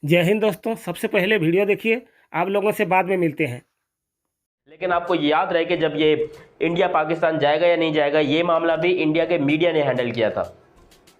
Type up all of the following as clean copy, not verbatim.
जय हिंद दोस्तों। सबसे पहले वीडियो देखिए, आप लोगों से बाद में मिलते हैं। लेकिन आपको याद रहे कि जब ये इंडिया पाकिस्तान जाएगा या नहीं जाएगा, ये मामला भी इंडिया के मीडिया ने हैंडल किया था।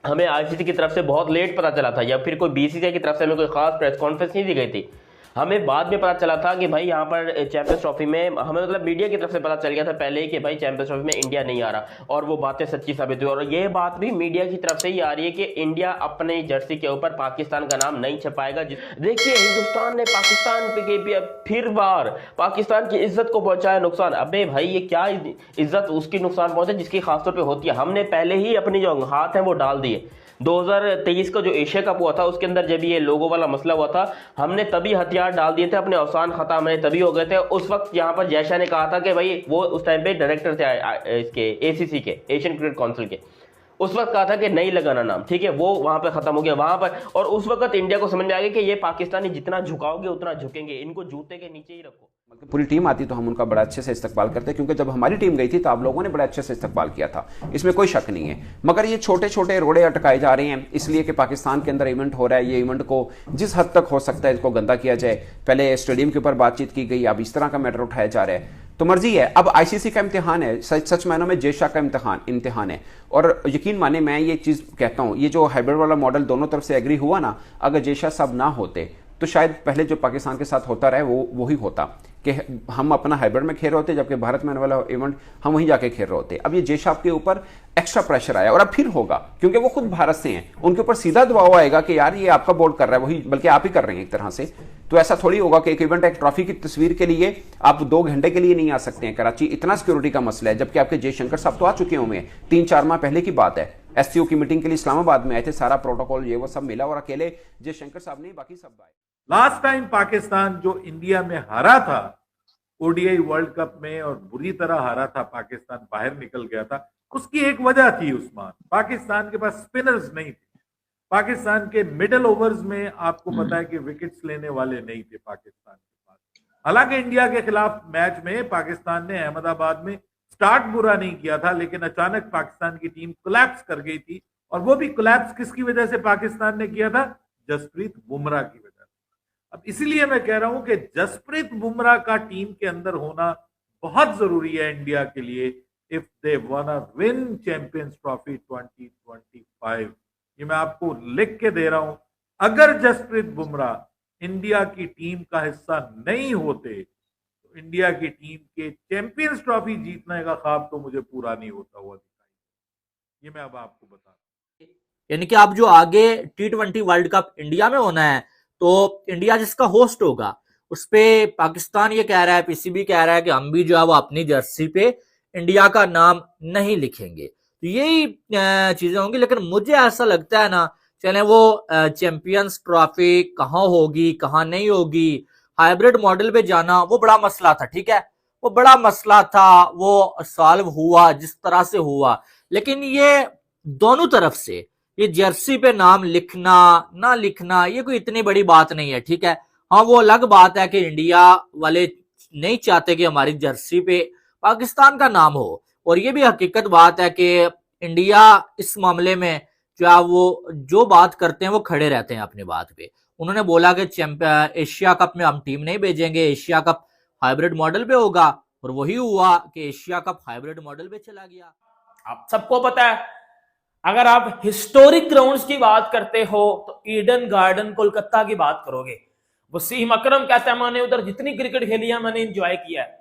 हमें आईसीसी की तरफ से बहुत लेट पता चला था, या फिर कोई बीसीसीआई की तरफ से हमें कोई खास प्रेस कॉन्फ्रेंस नहीं दी गई थी। हमें बाद में पता चला था कि भाई यहाँ पर चैंपियंस ट्रॉफी में हमें मतलब मीडिया की तरफ से पता चल गया था पहले ही कि भाई चैंपियंस ट्रॉफी में इंडिया नहीं आ रहा, और वो बातें सच्ची साबित हुई। और ये बात भी मीडिया की तरफ से ही आ रही है कि इंडिया अपने जर्सी के ऊपर पाकिस्तान का नाम नहीं छपाएगा। देखिए, हिंदुस्तान ने पाकिस्तान पे फिर बार पाकिस्तान की इज्जत को पहुंचाया नुकसान। अबे भाई, ये क्या इज्जत उसकी नुकसान पहुंचे जिसकी खासतौर पे होती है। हमने पहले ही अपनी जो हाथ है वो डाल दिए। 2023 का जो एशिया कप हुआ था उसके अंदर जब ये लोगों वाला मसला हुआ था, हमने तभी हथियार डाल दिए थे, अपने अवसान खता हमने तभी हो गए थे। उस वक्त यहाँ पर जयशाह ने कहा था कि भाई, वो उस टाइम पे डायरेक्टर थे इसके एसीसी के, एशियन क्रिकेट काउंसिल के। उस वक्त कहा था कि नहीं लगाना नाम, ठीक है, वो वहां पर खत्म हो गया वहां पर। और उस वक्त इंडिया को समझ में आ गया कि ये पाकिस्तानी जितना झुकाओगे उतना झुकेंगे, इनको जूते के नीचे ही रखो। बल्कि पूरी टीम आती तो हम उनका बड़ा अच्छे से इस्तकबाल करते, क्योंकि जब हमारी टीम गई थी तो आप लोगों ने बड़ा अच्छे से इस्तकबाल किया था, इसमें कोई शक नहीं है। मगर ये छोटे छोटे रोड़े अटकाए जा रहे हैं इसलिए कि पाकिस्तान के अंदर इवेंट हो रहा है। ये इवेंट को जिस हद तक हो सकता है इसको गंदा किया जाए। पहले स्टेडियम के ऊपर बातचीत की गई, अब इस तरह का मैटर उठाया जा रहा है। तो मर्जी है, अब आईसीसी का इम्तिहान है, सच मायनों में जयशाह का इम्तिहान है। और यकीन माने, मैं ये चीज कहता हूं, ये जो हाइब्रिड वाला मॉडल दोनों तरफ से एग्री हुआ ना, अगर जयशाह साहब ना होते तो शायद पहले जो पाकिस्तान के साथ होता रहे वो ही होता कि हम अपना हाइब्रिड में खेल रहे होते, जबकि भारत में आने वाला इवेंट हम वहीं जाके खेल रहे होते। अब ये जयशाह के ऊपर एक्स्ट्रा प्रेशर आया, और अब फिर होगा क्योंकि वो खुद भारत से हैं, उनके ऊपर सीधा दबाव आएगा कि यार ये आपका बोर्ड कर रहा है, वही बल्कि आप ही कर रहे हैं एक तरह से। तो ऐसा थोड़ी होगा कि एक इवेंट, एक ट्रॉफी की तस्वीर के लिए आप 2 घंटे के लिए नहीं आ सकते हैं कराची, इतना सिक्योरिटी का मसला है। जबकि आपके जयशंकर साहब तो आ चुके होंगे, 3-4 माह पहले की बात है। एससीओ की मीटिंग के लिए इस्लामाबाद में आए थे, सारा प्रोटोकॉल ये वो सब मिला, और अकेले जयशंकर साहब नहीं, बाकी सब आए। लास्ट टाइम पाकिस्तान जो इंडिया में हारा था ओडीआई वर्ल्ड कप में, और बुरी तरह हारा था, पाकिस्तान बाहर निकल गया था, उसकी एक वजह थी उस्मान, पाकिस्तान के पास स्पिनर्स नहीं थे। पाकिस्तान के मिडिल ओवर्स में आपको पता है कि विकेट्स लेने वाले नहीं थे पाकिस्तान के पास। हालांकि इंडिया के खिलाफ मैच में पाकिस्तान ने अहमदाबाद में स्टार्ट बुरा नहीं किया था, लेकिन अचानक पाकिस्तान की टीम कोलैप्स कर गई थी। और वो भी कोलैप्स किसकी वजह से पाकिस्तान ने किया था? जसप्रीत बुमराह की वजह। अब इसीलिए मैं कह रहा हूं कि जसप्रीत बुमराह का टीम के अंदर होना बहुत जरूरी है इंडिया के लिए, if they वांना win champions trophy 2025। ये मैं आपको लिख के दे रहा हूं, अगर जसप्रीत बुमराह इंडिया की टीम का हिस्सा नहीं होते तो इंडिया की टीम के चैंपियंस ट्रॉफी जीतने का ख्वाब तो मुझे पूरा नहीं होता हुआ दिखाई। ये मैं अब आपको बता, यानी कि अब जो आगे T20 वर्ल्ड कप इंडिया में होना है, तो इंडिया जिसका होस्ट होगा उस पे पाकिस्तान ये कह रहा है, पीसीबी कह रहा है कि हम भी जो है वो अपनी जर्सी पे इंडिया का नाम नहीं लिखेंगे। तो यही चीजें होंगी। लेकिन मुझे ऐसा लगता है ना, चले वो चैंपियंस ट्रॉफी कहाँ होगी कहाँ नहीं होगी, हाइब्रिड मॉडल पे जाना वो बड़ा मसला था, ठीक है, वो बड़ा मसला था, वो सॉल्व हुआ जिस तरह से हुआ। लेकिन ये दोनों तरफ से ये जर्सी पे नाम लिखना ना लिखना ये कोई इतनी बड़ी बात नहीं है, ठीक है। हाँ, वो अलग बात है कि इंडिया वाले नहीं चाहते कि हमारी जर्सी पे पाकिस्तान का नाम हो, और ये भी हकीकत बात है कि इंडिया इस मामले में वो जो बात करते हैं वो खड़े रहते हैं अपनी बात पे। उन्होंने बोला कि एशिया कप में हम टीम नहीं भेजेंगे, एशिया कप हाइब्रिड मॉडल पे होगा, और वही हुआ कि एशिया कप हाइब्रिड मॉडल पे चला गया। आप सबको पता है, अगर आप हिस्टोरिक ग्राउंड्स की बात करते हो तो ईडन गार्डन कोलकाता की बात करोगे। वसीम अकरम कहता है मैंने उधर जितनी क्रिकेट खेली है मैंने एंजॉय किया है।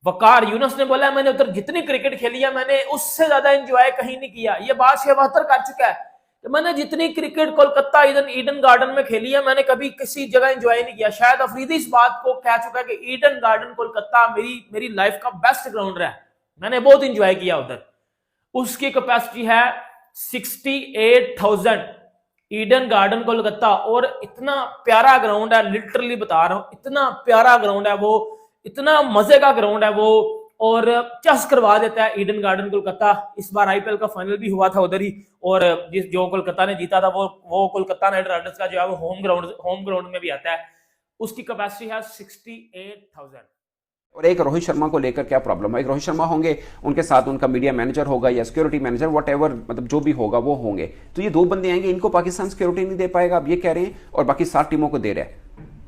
वकार यूनुस ने बोला मैंने उधर जितनी क्रिकेट खेली है मैंने उससे ज्यादा एंजॉय कहीं नहीं किया। ये बात शेख बहत्तर कर चुका है कि मैंने जितनी क्रिकेट कोलकाता ईडन गार्डन में खेली है मैंने कभी किसी जगह एंजॉय नहीं किया। शायद अफरीदी इस बात को कह चुका है कि ईडन गार्डन कोलकाता मेरी लाइफ का बेस्ट ग्राउंड रहा, मैंने बहुत इंजॉय किया उधर। उसकी कैपेसिटी है 68,000 ईडन गार्डन कोलकाता, और इतना प्यारा ग्राउंड है, लिटरली बता रहा हूं, इतना प्यारा ग्राउंड है वो, इतना मजे का ग्राउंड है वो, और चस करवा देता है ईडन गार्डन कोलकाता। इस बार आईपीएल का फाइनल भी हुआ था उधर ही, और जो कोलकाता ने जीता था वो कोलकाता नाइट राइडर्स का जो है वो होम ग्राउंड में भी आता है। उसकी कैपेसिटी है 68,000। और एक रोहित शर्मा को लेकर क्या प्रॉब्लम है, एक रोहित शर्मा होंगे, उनके साथ उनका मीडिया मैनेजर होगा या सिक्योरिटी मैनेजर, वट एवर, मतलब जो भी होगा वो होंगे, तो ये 2 बंदे आएंगे, इनको पाकिस्तान सिक्योरिटी नहीं दे पाएगा, आप ये कह रहे हैं, और बाकी 7 टीमों को दे रहा है।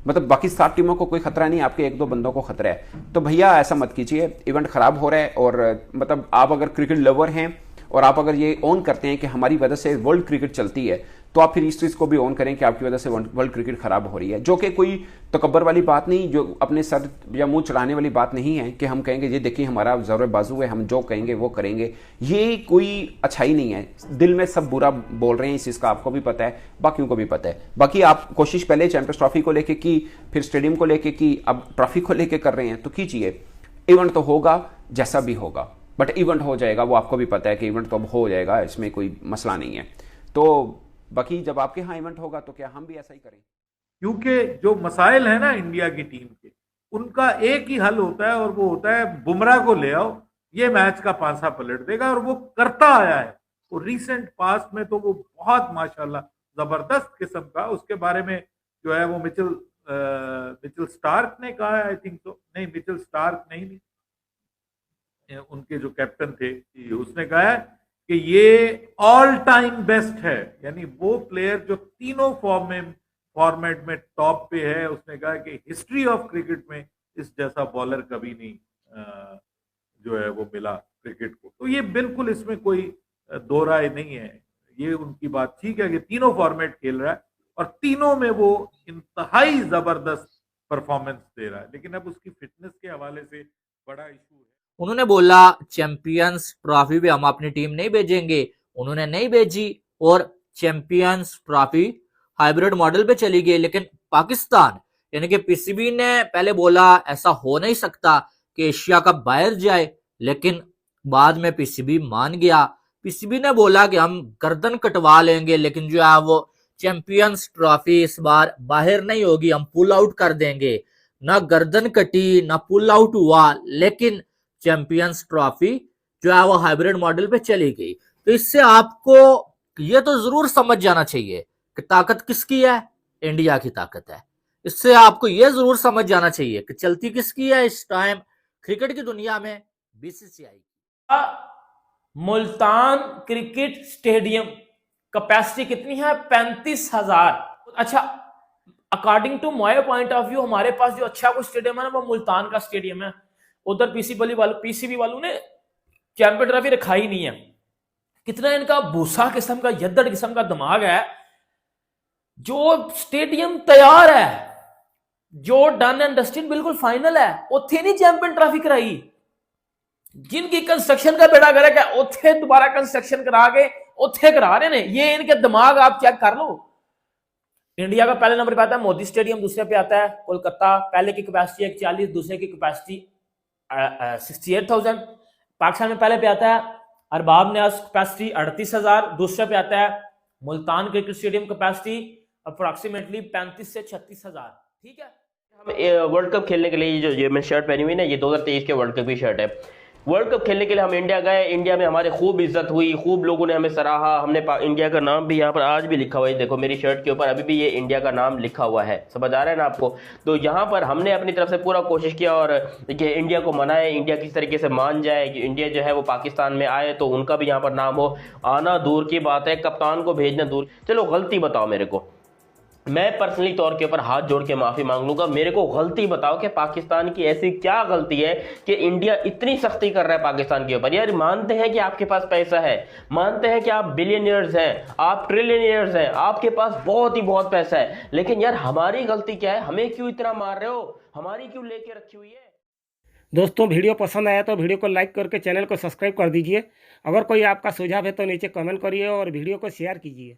मतलब बाकी 7 टीमों को कोई खतरा नहीं, आपके 1-2 बंदों को खतरा है। तो भैया ऐसा मत कीजिए, इवेंट खराब हो रहा है। और मतलब आप अगर क्रिकेट लवर हैं और आप अगर ये ऑन करते हैं कि हमारी वजह से वर्ल्ड क्रिकेट चलती है, तो आप फिर इस चीज़ को भी ऑन करें कि आपकी वजह से वर्ल्ड क्रिकेट खराब हो रही है, जो कि कोई तकब्बर वाली बात नहीं, जो अपने सर या मुंह चढ़ाने वाली बात नहीं है कि हम कहेंगे ये देखिए हमारा ज़ोर बाजू है, हम जो कहेंगे वो करेंगे, ये कोई अच्छाई नहीं है। दिल में सब बुरा बोल रहे हैं, इस चीज़ का आपको भी पता है, बाकियों को भी पता है। बाकी आप कोशिश पहले चैंपियंस ट्रॉफी को लेके की, फिर स्टेडियम को लेके की, अब ट्रॉफी को लेके कर रहे हैं, तो कीजिए। इवेंट तो होगा जैसा भी होगा, बट इवेंट हो जाएगा, वो आपको भी पता है कि इवेंट तो अब हो जाएगा, इसमें कोई मसला नहीं है। तो बाकी जब आपके यहाँ इवेंट होगा तो क्या हम भी ऐसा ही करें? क्योंकि जो मसाइल है ना इंडिया की टीम के, उनका एक ही हल होता है, और वो होता है बुमराह को ले आओ, ये मैच का पांसा पलट देगा, और वो करता आया है। वो रिसेंट पास्ट में तो वो बहुत माशाल्लाह जबरदस्त किस्म का, उसके बारे में जो है वो मिचेल स्टार्क ने कहा है, आई थिंक तो नहीं, मिचेल स्टार्क नहीं, उनके जो कैप्टन थे, उसने कहा है कि ये ऑल टाइम बेस्ट है, यानी वो प्लेयर जो तीनों फॉर्मेट में टॉप पे है। उसने कहा कि हिस्ट्री ऑफ क्रिकेट में इस जैसा बॉलर कभी नहीं जो है वो मिला क्रिकेट को। तो ये बिल्कुल इसमें कोई दो राय नहीं है, ये उनकी बात ठीक है कि तीनों फॉर्मेट खेल रहा है और तीनों में वो इंतहाई जबरदस्त परफॉर्मेंस दे रहा है, लेकिन अब उसकी फिटनेस के हवाले से बड़ा इशू है। उन्होंने बोला चैंपियंस ट्रॉफी भी हम अपनी टीम नहीं भेजेंगे, उन्होंने नहीं भेजी और चैंपियंस ट्रॉफी हाइब्रिड मॉडल पे चली गई। लेकिन पाकिस्तान यानी कि पीसीबी ने पहले बोला ऐसा हो नहीं सकता कि एशिया कप बाहर जाए, लेकिन बाद में पीसीबी मान गया। पीसीबी ने बोला कि हम गर्दन कटवा लेंगे, लेकिन जो है वो चैंपियंस ट्रॉफी इस बार बाहर नहीं होगी, हम पुल आउट कर देंगे। ना गर्दन कटी ना पुल आउट हुआ, लेकिन चैंपियंस ट्रॉफी जो है वो हाइब्रिड मॉडल पे चली गई। तो इससे आपको ये तो जरूर समझ जाना चाहिए कि ताकत किसकी है, इंडिया की ताकत है। इससे आपको ये जरूर समझ जाना चाहिए कि चलती किसकी है इस टाइम क्रिकेट की दुनिया में, BCCI. Multan cricket stadium capacity कितनी है? 35,000। अच्छा, according to my point of view हमारे पास जो अच्छा कोई स्टेडियम है ना वो मुल्तान का स्टेडियम है। उधर पीसीबी वालों ने चैंपियन ट्रॉफी रखा ही नहीं है। कितना इनका भूसा किस्म का, यद्दड़ किस्म का दिमाग है। जो स्टेडियम तैयार है, जो डन एंड डस्टेड बिल्कुल फाइनल है, उत्थे नहीं चैंपियन ट्रॉफी कराई। जिनकी कंस्ट्रक्शन का बेड़ा गर्क है उत्थे दोबारा कंस्ट्रक्शन करा के उत्थे करा रहे हैं। ये इनके दिमाग आप चेक कर लो। इंडिया का पहले नंबर पे आता है मोदी स्टेडियम, दूसरे पे आता है कोलकाता। पहले की कैपेसिटी 140, दूसरे की कैपेसिटी 68,000। पाकिस्तान में पहले पे आता है अरबाब न्याज, कैपेसिटी 38,000। दूसरे पे आता है Multan cricket stadium, capacity approximately 35 से 36,000। ठीक है, हम वर्ल्ड कप खेलने के लिए जो ये मैं शर्ट पहनी हुई ना, ये 2023 के वर्ल्ड कप की शर्ट है। वर्ल्ड कप खेलने के लिए हम इंडिया गए, इंडिया में हमारे खूब इज्जत हुई, खूब लोगों ने हमें सराहा। हमने इंडिया का नाम भी यहाँ पर आज भी लिखा हुआ है, देखो मेरी शर्ट के ऊपर अभी भी ये इंडिया का नाम लिखा हुआ है, समझ आ रहा है ना आपको। तो यहाँ पर हमने अपनी तरफ से पूरा कोशिश किया और कि इंडिया को मनाए, इंडिया किस तरीके से मान जाए कि इंडिया जो है वो पाकिस्तान में आए तो उनका भी यहाँ पर नाम हो। आना दूर की बात है, कप्तान को भेजना दूर। चलो गलती बताओ मेरे को, मैं पर्सनली तौर के ऊपर हाथ जोड़ के माफी मांग लूंगा। मेरे को गलती बताओ कि पाकिस्तान की ऐसी क्या गलती है कि इंडिया इतनी सख्ती कर रहा है पाकिस्तान के ऊपर। यार मानते हैं कि आपके पास पैसा है, मानते हैं कि आप बिलियनियर्स हैं, आप ट्रिलियनियर्स हैं, आपके पास बहुत ही बहुत पैसा है, लेकिन यार हमारी गलती क्या है? हमें क्यों इतना मार रहे हो? हमारी क्यों लेके रखी हुई है? दोस्तों वीडियो पसंद आया तो वीडियो को लाइक करके चैनल को सब्सक्राइब कर दीजिए। अगर कोई आपका सुझाव है तो नीचे कमेंट करिए और वीडियो को शेयर कीजिए।